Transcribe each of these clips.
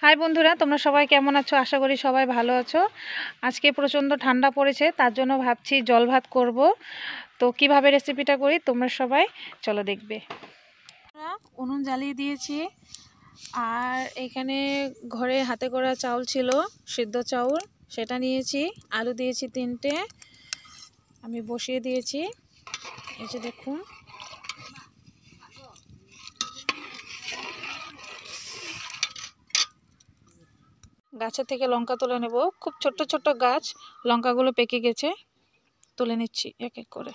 High বন্ধুরা, তোমরা সবাই কেমন আছো? আশা করি সবাই ভালো আছো। আজকে প্রচণ্ড ঠান্ডা পড়েছে, তার জন্য ভাবছি জল ভাত করব। তো কিভাবে রেসিপিটা করি তোমরা সবাই চলো দেখবে। উনুন জ্বালিয়ে দিয়েছি, আর এখানে ঘরে হাতে করা চাউল ছিল, সিদ্ধ চাউল, সেটা নিয়েছি। আলু দিয়েছি 3টে, আমি বসিয়ে দিয়েছি। এই যে দেখুন, গাছের থেকে লঙ্কা তুলে নেব। খুব ছোট্ট ছোট্ট গাছ, লঙ্কাগুলো পেকে গেছে, তুলে নিচ্ছি এক এক করে।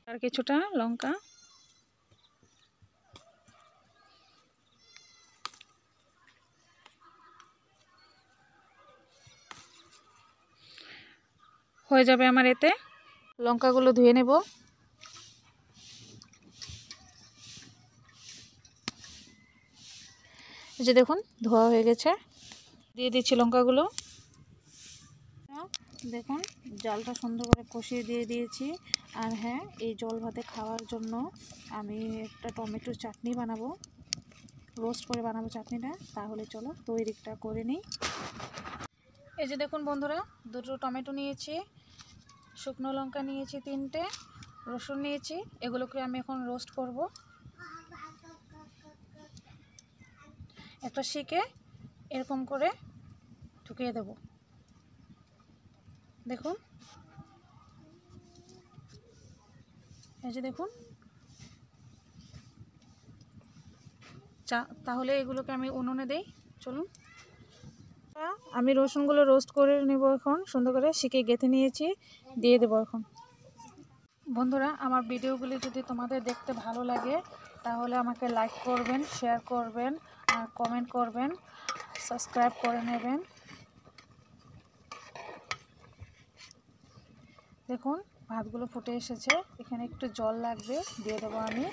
আর কিছুটা লঙ্কা, হয়ে যাবে আমার এতে। লঙ্কাগুলো ধুয়ে নেব। এই যে দেখুন, ধোয়া হয়ে গেছে। দিয়ে দিচ্ছি লঙ্কাগুলো। দেখুন, জালটা সুন্দর করে কষিয়ে দিয়ে দিয়েছি। আর হ্যাঁ, এই জল ভাতে খাওয়ার জন্য আমি একটা টমেটোর চাটনি বানাবো, রোস্ট করে বানাবো চাটনিটা। তাহলে চলো তৈরিটা করে নিই। এই যে দেখুন বন্ধুরা, 2টো টমেটো নিয়েছি, শুকনো লঙ্কা নিয়েছি 3টে, রসুন নিয়েছি। এগুলোকে আমি এখন রোস্ট করব। একটা শিকে এরকম করে ঢুকিয়ে দেব। দেখুন, এই যে দেখুন, তাহলে এগুলোকে আমি উনুনে দেই। চলুন, আমি রসুনগুলো রোস্ট করে নেব। এখন সুন্দর করে শিকে গেঁথে নিয়েছি, দিয়ে দেবো এখন। বন্ধুরা, আমার ভিডিওগুলি যদি তোমাদের দেখতে ভালো লাগে তাহলে আমাকে লাইক করবেন, শেয়ার করবেন, আর কমেন্ট করবেন, সাবস্ক্রাইব করে নেবেন। দেখুন, ভাতগুলো ফুটে এসেছে, এখানে একটু জল লাগবে, দিয়ে দেবো আমি।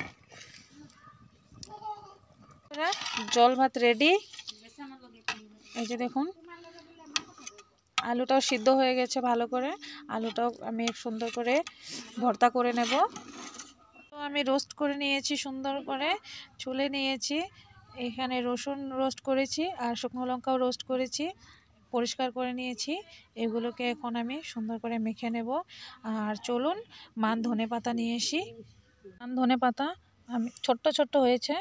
জল ভাত রেডি। এই যে দেখুন, আলুটাও সিদ্ধ হয়ে গেছে ভালো করে। আলুটাও আমি সুন্দর করে ভর্তা করে নেব। তো আমি রোস্ট করে নিয়েছি, সুন্দর করে ছুলে নিয়েছি। এখানে রসুন রোস্ট করেছি আর শুকনো লঙ্কাও রোস্ট করেছি, পরিষ্কার করে নিয়েছি। এগুলোকে এখন আমি সুন্দর করে মেখে নেব। আর চলুন, ধনেপাতা নিয়ে আসি। ধনেপাতা আমি ছোট্ট ছোট্ট হয়েছে,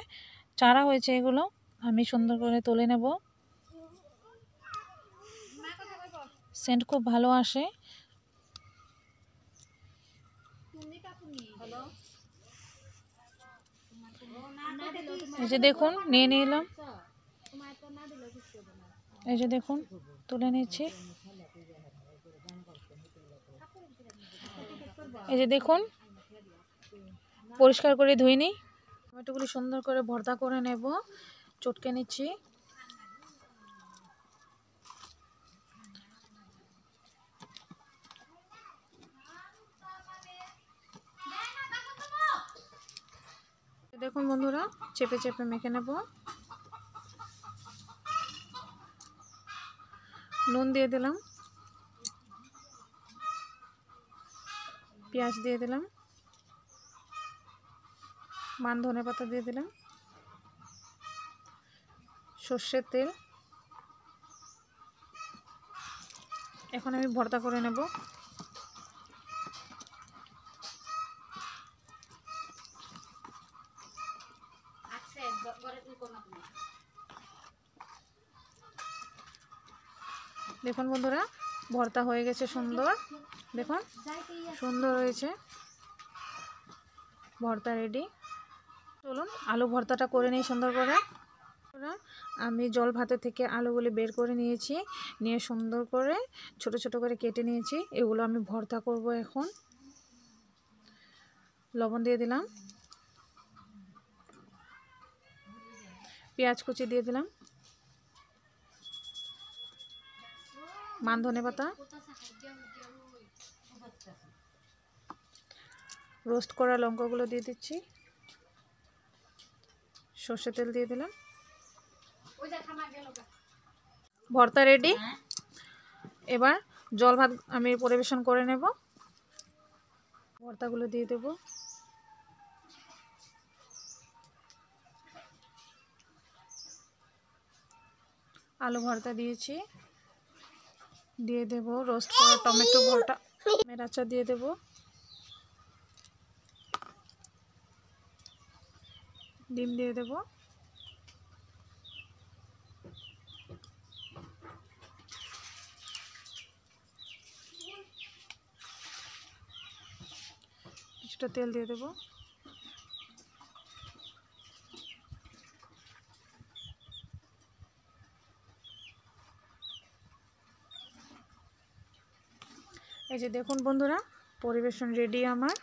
চারা হয়েছে, এগুলো আমি সুন্দর করে তুলে নেব। সেন্ট খুব ভালো আসে। এই যে দেখুন, নিয়ে নিলাম। এই যে দেখুন, তুলে নিচ্ছি। এই যে দেখুন, পরিষ্কার করে ধুয়ে নিই। টমেটোগুলি সুন্দর করে ভর্তা করে নেব, চটকে নিচ্ছি। দেখুন বন্ধুরা, চেপে চেপে মেখে নেব। নুন দিয়ে দিলাম, পেঁয়াজ দিয়ে দিলাম, ধনেপাতা দিয়ে দিলাম, সর্ষের তেল। এখন আমি ভর্তা করে নেব। দেখুন বন্ধুরা, ভর্তা হয়ে গেছে সুন্দর। দেখুন, সুন্দর হয়েছে, ভর্তা রেডি। চলুন আলু ভর্তাটা করে নিই সুন্দর করে। আমি জল ভাতে থেকে আলুগুলি বের করে নিয়েছি, নিয়ে সুন্দর করে ছোট ছোট করে কেটে নিয়েছি। এগুলো আমি ভর্তা করব এখন। লবণ দিয়ে দিলাম, পেঁয়াজ কুচি দিয়ে দিলাম, ধনেপাতা, রোস্ট করা লঙ্কাগুলো দিয়ে দিচ্ছি, সর্ষে তেল দিয়ে দিলাম। ভর্তা রেডি। এবার জল ভাত আমি পরিবেশন করে নেব। ভর্তাগুলো দিয়ে দেব। আলু ভর্তা দিয়েছি, দিয়ে দেব রোস্ট করা টমেটো ভর্তা, আমের আচার দিয়ে দেব, ডিম দিয়ে দেব, কিছুটা তেল দিয়ে দেব, এই যে দেখুন বন্ধুরা, পরিবেশন রেডি আমার।